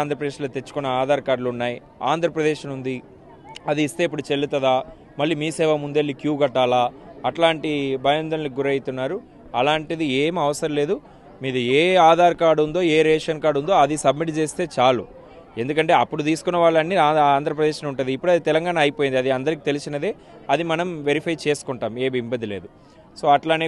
ఆంధ్రప్రదేశ్లో తెచ్చుకున్న ఆధార్ కార్డులు ఉన్నాయి, ఆంధ్రప్రదేశ్ ఉంది, అది ఇస్తే ఇప్పుడు చెల్లుతుందా, మళ్ళీ మీ సేవ ముందెళ్ళి క్యూ కట్టాలా, అట్లాంటి భయాందోళనకు గురవుతున్నారు. అలాంటిది ఏం అవసరం లేదు. మీది ఏ ఆధార్ కార్డు ఉందో, ఏ రేషన్ కార్డు ఉందో అది సబ్మిట్ చేస్తే చాలు. ఎందుకంటే అప్పుడు తీసుకున్న వాళ్ళన్నీ ఆంధ్రప్రదేశ్లో ఉంటుంది, ఇప్పుడు అది తెలంగాణ అయిపోయింది, అది అందరికీ తెలిసినదే. అది మనం వెరిఫై చేసుకుంటాం, ఏమి ఇబ్బంది లేదు. సో అట్లానే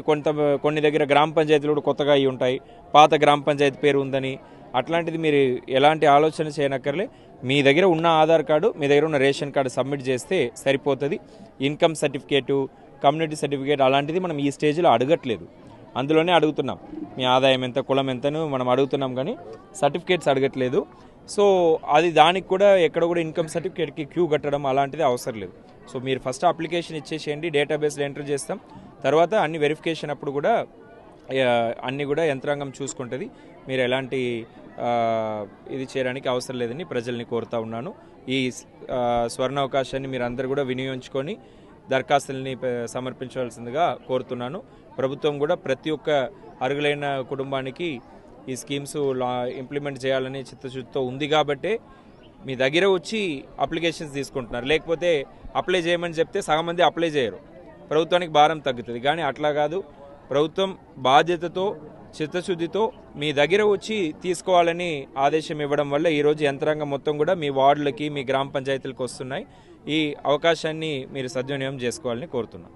కొన్ని దగ్గర గ్రామ పంచాయతీలు కూడా కొత్తగా అయి ఉంటాయి, పాత గ్రామ పంచాయతీ పేరు ఉందని. అట్లాంటిది మీరు ఎలాంటి ఆలోచన చేయనక్కర్లే. మీ దగ్గర ఉన్న ఆధార్ కార్డు, మీ దగ్గర ఉన్న రేషన్ కార్డు సబ్మిట్ చేస్తే సరిపోతుంది. ఇన్కమ్ సర్టిఫికేటు, కమ్యూనిటీ సర్టిఫికేట్ అలాంటిది మనం ఈ స్టేజ్లో అడగట్లేదు, అందులోనే అడుగుతున్నాం. మీ ఆదాయం ఎంత, కులం ఎంతను మనం అడుగుతున్నాం, కానీ సర్టిఫికేట్స్ అడగట్లేదు. సో అది దానికి కూడా ఎక్కడ కూడా ఇన్కమ్ సర్టిఫికేట్కి క్యూ కట్టడం అలాంటిది అవసరం లేదు. సో మీరు ఫస్ట్ అప్లికేషన్ ఇచ్చేసేయండి, డేటాబేస్లో ఎంటర్ చేస్తాం. తర్వాత అన్ని వెరిఫికేషన్ అప్పుడు కూడా అన్నీ కూడా యంత్రాంగం చూసుకుంటుంది. మీరు ఎలాంటి ఇది చేయడానికి అవసరం లేదని ప్రజల్ని కోరుతా ఉన్నాను. ఈ స్వర్ణ అవకాశాన్ని మీరు అందరూ కూడా వినియోగించుకొని దరఖాస్తుల్ని సమర్పించవలసిందిగా కోరుతున్నాను. ప్రభుత్వం కూడా ప్రతి ఒక్క అర్హులైన కుటుంబానికి ఈ స్కీమ్స్ ఇంప్లిమెంట్ చేయాలని చిత్తశుద్ధితో ఉంది కాబట్టే మీ దగ్గర వచ్చి అప్లికేషన్స్ తీసుకుంటున్నారు. లేకపోతే అప్లై చేయమని చెప్తే సగం మంది అప్లై చేయరు, ప్రభుత్వానికి భారం తగ్గుతుంది. కానీ అట్లా కాదు, ప్రభుత్వం బాధ్యతతో చిత్తశుద్ధితో మీ దగ్గర వచ్చి తీసుకోవాలని ఆదేశం ఇవ్వడం వల్ల ఈరోజు యంత్రాంగం మొత్తం కూడా మీ వార్డులకి, మీ గ్రామ పంచాయతీలకు వస్తున్నాయి. ఈ అవకాశాన్ని మీరు సద్వినియోగం చేసుకోవాలని కోరుతున్నాను.